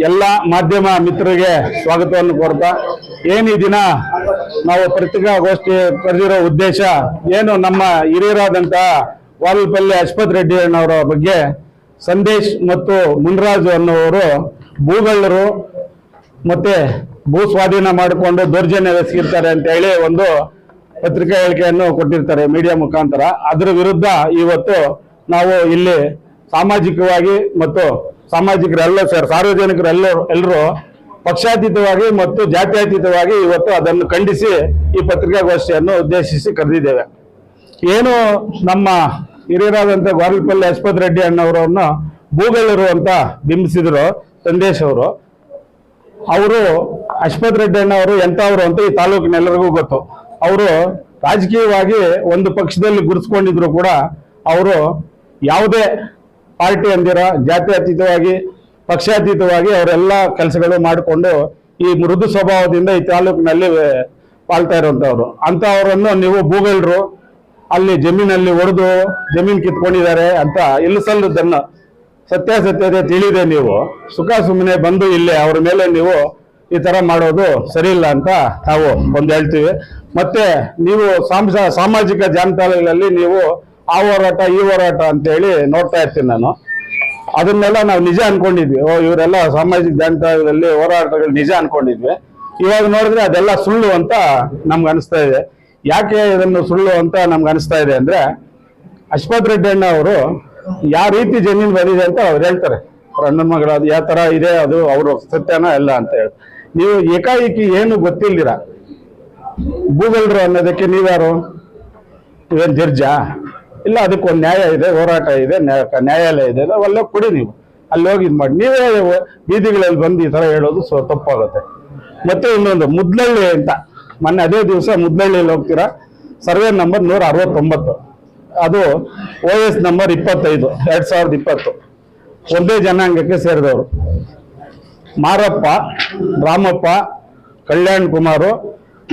ಎಲ್ಲ ಮಾಧ್ಯಮ ಮಿತ್ರರಿಗೆ ಸ್ವಾಗತವನ್ನು ಕೋರ್ತಾ ಈ ದಿನ ನಾವು ಪತ್ರಿಕಾಗೋಷ್ಠಿ ಕರೆದಿರೋ ಉದ್ದೇಶ ಏನು ನಮ್ಮ ಹಿರಿಯರಾದಂತಹ ವಾಲ್ಪಲ್ಲಿ ಅಶ್ವಥ್ ರೆಡ್ಡಿ ಅಣ್ಣವರ ಬಗ್ಗೆ ಸಂದೇಶ್ ಮತ್ತು ಮುನ್ರಾಜು ಅನ್ನೋರು ಭೂಗಳ್ಳರು ಮತ್ತೆ ಭೂ ಸ್ವಾಧೀನ ಮಾಡಿಕೊಂಡು ದೌರ್ಜನ್ಯವೆಸಗಿರ್ತಾರೆ ಅಂತ ಹೇಳಿ ಒಂದು ಪತ್ರಿಕಾ ಹೇಳಿಕೆಯನ್ನು ಕೊಟ್ಟಿರ್ತಾರೆ ಮೀಡಿಯಾ ಮುಖಾಂತರ. ಅದರ ವಿರುದ್ಧ ಇವತ್ತು ನಾವು ಇಲ್ಲಿ ಸಾಮಾಜಿಕವಾಗಿ ಮತ್ತು ಸಾರ್ವಜನಿಕರೆಲ್ಲರೂ ಎಲ್ಲರೂ ಪಕ್ಷಾತೀತವಾಗಿ ಮತ್ತು ಜಾತ್ಯತೀತವಾಗಿ ಇವತ್ತು ಅದನ್ನು ಖಂಡಿಸಿ ಈ ಪತ್ರಿಕಾಗೋಷ್ಠಿಯನ್ನು ಉದ್ದೇಶಿಸಿ ಕರೆದಿದ್ದೇವೆ. ಏನು ನಮ್ಮ ಹಿರಿಯರಾದಂಥ ವಾಲ್ಪಲ್ಲಿ ಅಶ್ವಥ್ ರೆಡ್ಡಿ ಅಣ್ಣವರನ್ನು ಭೂಗಳ್ಳರು ಅಂತ ಬಿಂಬಿಸಿದ್ರು ಸಂದೇಶ್ ಅವರು ಅಶ್ವಥ್ ರೆಡ್ಡಿ ಅಣ್ಣವರು ಎಂಥವ್ರು ಅಂತ ಈ ತಾಲೂಕಿನ ಎಲ್ಲರಿಗೂ ಗೊತ್ತು. ಅವರು ರಾಜಕೀಯವಾಗಿ ಒಂದು ಪಕ್ಷದಲ್ಲಿ ಗುರುತಿಸ್ಕೊಂಡಿದ್ರು ಕೂಡ ಅವರು ಯಾವುದೇ ಪಾರ್ಟಿ ಅಂದಿರ ಜಾತ್ಯತೀತವಾಗಿ ಪಕ್ಷಾತೀತವಾಗಿ ಅವರೆಲ್ಲ ಕೆಲಸಗಳು ಮಾಡಿಕೊಂಡು ಈ ಮೃದು ಸ್ವಭಾವದಿಂದ ಈ ತಾಲೂಕಿನಲ್ಲಿ ಬಾಳ್ತಾ ಇರುವಂತವ್ರು. ಅಂತವರನ್ನು ನೀವು ಭೂಗಳ್ಳರು ಅಲ್ಲಿ ಜಮೀನಲ್ಲಿ ಹೊಡೆದು ಜಮೀನು ಕಿತ್ಕೊಂಡಿದ್ದಾರೆ ಅಂತ ಇಲ್ಲಿಸಲ್ಲದನ್ನ ಸತ್ಯಾಸತ್ಯತೆ ತಿಳಿದೆ ನೀವು ಸುಖ ಸುಮ್ಮನೆ ಬಂದು ಇಲ್ಲಿ ಅವ್ರ ಮೇಲೆ ನೀವು ಈ ತರ ಮಾಡೋದು ಸರಿ ಇಲ್ಲ ಅಂತ ನಾವು ಒಂದು ಹೇಳ್ತೀವಿ. ಮತ್ತೆ ನೀವು ಸಾಮಾಜಿಕ ಜಾಲತಾಣಗಳಲ್ಲಿ ನೀವು ಆ ಹೋರಾಟ ಈ ಹೋರಾಟ ಅಂತ ಹೇಳಿ ನೋಡ್ತಾ ಇರ್ತೀನಿ ನಾನು. ಅದನ್ನೆಲ್ಲ ನಾವು ನಿಜ ಅನ್ಕೊಂಡಿದ್ವಿ. ಇವರೆಲ್ಲ ಸಾಮಾಜಿಕ ಜಾಲತಾಣದಲ್ಲಿ ಹೋರಾಟಗಳು ನಿಜ ಅನ್ಕೊಂಡಿದ್ವಿ. ಇವಾಗ ನೋಡಿದ್ರೆ ಅದೆಲ್ಲ ಸುಳ್ಳು ಅಂತ ನಮ್ಗೆ ಅನಿಸ್ತಾ ಇದೆ. ಯಾಕೆ ಇದನ್ನು ಸುಳ್ಳು ಅಂತ ನಮ್ಗೆ ಅನಿಸ್ತಾ ಇದೆ ಅಂದ್ರೆ ಅಶ್ವಥ್ ರೆಡ್ಡಿ ಅಣ್ಣ ಅವರು ಯಾವ ರೀತಿ ಜಮೀನು ಬಂದಿದೆ ಅಂತ ಅವ್ರು ಹೇಳ್ತಾರೆ. ಅವ್ರ ಅಣ್ಣನ ಮಗಳು ಅದು ಯಾವ ತರ ಇದೆ ಅದು ಅವರು ಸತ್ಯನ ಎಲ್ಲ ಅಂತ ಹೇಳಿ ನೀವು ಏಕಾಏಕಿ ಏನು ಗೊತ್ತಿಲ್ದಿರ ಭೂಗಳ್ಳರು ಅನ್ನೋದಕ್ಕೆ ನೀವ್ಯಾರು? ಇವೇನು ಜಡ್ಜಾ? ಇಲ್ಲ, ಅದಕ್ಕೊಂದು ನ್ಯಾಯ ಇದೆ, ಹೋರಾಟ ಇದೆ, ನ್ಯಾಯಾಲಯ ಇದೆ, ಅವೆಲ್ಲ ಕೊಡಿ. ನೀವು ಅಲ್ಲಿ ಹೋಗಿ ಇದು ಮಾಡಿ. ನೀವೇ ಬೀದಿಗಳಲ್ಲಿ ಬಂದು ಈ ತರ ಹೇಳೋದು ತಪ್ಪಾಗುತ್ತೆ. ಮತ್ತೆ ಇನ್ನೊಂದು ಮುದ್ಲಳ್ಳಿ ಅಂತ ಮೊನ್ನೆ ಅದೇ ದಿವಸ ಮುದ್ಲಳ್ಳಿಯಲ್ಲಿ ಹೋಗ್ತೀರಾ, ಸರ್ವೆ ನಂಬರ್ 169, ಅದು OS ನಂಬರ್ 25 2020. ಒಂದೇ ಜನಾಂಗಕ್ಕೆ ಸೇರಿದವರು ಮಾರಪ್ಪ, ರಾಮಪ್ಪ, ಕಲ್ಯಾಣ್ ಕುಮಾರು,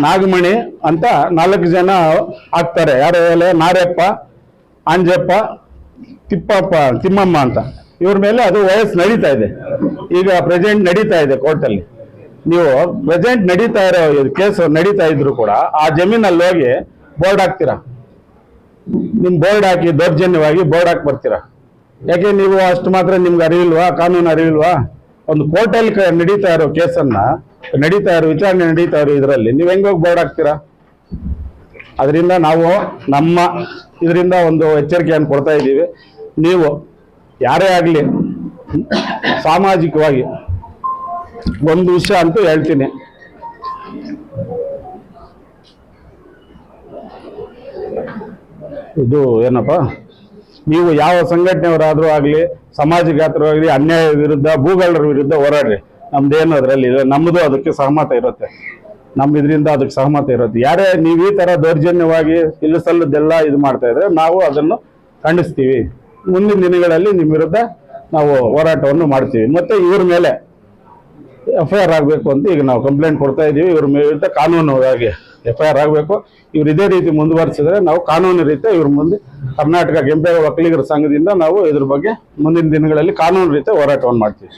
ನಾಗಮಣಿ ಅಂತ 4 ಜನ ಆಗ್ತಾರೆ. ಯಾರು? ನಾರಪ್ಪ, ಅಂಜಪ್ಪ, ತಿಮ್ಮಮ್ಮ ಅಂತ. ಇವ್ರ ಮೇಲೆ ಅದು ವಯಸ್ಸು ನಡೀತಾ ಇದೆ, ಈಗ ಪ್ರೆಸೆಂಟ್ ನಡೀತಾ ಇದೆ ಕೋರ್ಟಲ್ಲಿ. ನೀವು ಪ್ರೆಸೆಂಟ್ ನಡೀತಾ ಇರೋ ಕೇಸ್ ನಡೀತಾ ಇದ್ರು ಕೂಡ ಆ ಜಮೀನಲ್ಲಿ ಹೋಗಿ ಬೋರ್ಡ್ ಹಾಕ್ತೀರಾ. ನಿಮ್ ಬೋರ್ಡ್ ಹಾಕಿ ದೌರ್ಜನ್ಯವಾಗಿ ಬೋರ್ಡ್ ಹಾಕಿ ಬರ್ತೀರಾ. ಯಾಕೆ ನೀವು ಅಷ್ಟು ಮಾತ್ರ ನಿಮ್ಗೆ ಅರಿವಿಲ್ವಾ? ಕಾನೂನು ಅರಿವಿಲ್ವಾ? ಒಂದು ಕೋರ್ಟಲ್ಲಿ ನಡೀತಾ ಇರೋ ಕೇಸನ್ನ ನಡೀತಾ ಇರೋ ವಿಚಾರಣೆ ನಡೀತಾ ಇರೋ ಇದರಲ್ಲಿ ನೀವು ಹೆಂಗೋಗಿ ಬೋರ್ಡ್ ಹಾಕ್ತೀರಾ? ಅದರಿಂದ ನಾವು ನಮ್ಮ ಇದರಿಂದ ಒಂದು ಎಚ್ಚರಿಕೆಯನ್ನು ಕೊಡ್ತಾ ಇದ್ದೀವಿ. ನೀವು ಯಾರೇ ಆಗಲಿ ಸಾಮಾಜಿಕವಾಗಿ ಒಂದು ವಿಷಯ ಅಂತೂ ಹೇಳ್ತೀನಿ, ಇದು ಏನಪ್ಪ, ನೀವು ಯಾವ ಸಂಘಟನೆಯವರಾದ್ರೂ ಆಗಲಿ ಸಮಾಜಘಾತರಾಗಲಿ ಅನ್ಯಾಯ ವಿರುದ್ಧ ಭೂಗಳ್ಳರ ವಿರುದ್ಧ ಹೋರಾಡ್ರಿ. ನಮ್ದೇನು ಅದರಲ್ಲಿ ನಮ್ಮದು ಅದಕ್ಕೆ ಸಹಮತ ಇರುತ್ತೆ, ನಮ್ಮ ಇದರಿಂದ ಅದಕ್ಕೆ ಸಹಮತ ಇರುತ್ತೆ. ಯಾರೇ ನೀವು ಈ ತರ ದೌರ್ಜನ್ಯವಾಗಿ ಇಲ್ಲಸಲ್ಲದೆಲ್ಲ ಇದು ಮಾಡ್ತಾ ಇದ್ರೆ ನಾವು ಅದನ್ನು ಖಂಡಿಸ್ತೀವಿ. ಮುಂದಿನ ದಿನಗಳಲ್ಲಿ ನಿಮ್ಮ ವಿರುದ್ಧ ನಾವು ಹೋರಾಟವನ್ನು ಮಾಡ್ತೀವಿ. ಮತ್ತೆ ಇವ್ರ ಮೇಲೆ FIR ಆಗಬೇಕು ಅಂತ ಈಗ ನಾವು ಕಂಪ್ಲೇಂಟ್ ಕೊಡ್ತಾ ಇದ್ದೀವಿ. ಇವ್ರ ವಿರುದ್ಧ ಕಾನೂನಾಗಿ FIR ಆಗಬೇಕು. ಇವ್ರು ಇದೇ ರೀತಿ ಮುಂದುವರಿಸಿದ್ರೆ ನಾವು ಕಾನೂನು ರೀತಿ ಇವ್ರ ಮುಂದೆ ಕರ್ನಾಟಕ ಕೆಂಪೇಗೌಡ ಒಕ್ಕಲಿಗರ ಸಂಘದಿಂದ ನಾವು ಇದ್ರ ಬಗ್ಗೆ ಮುಂದಿನ ದಿನಗಳಲ್ಲಿ ಕಾನೂನು ರೀತಿ ಹೋರಾಟವನ್ನು ಮಾಡ್ತೀವಿ.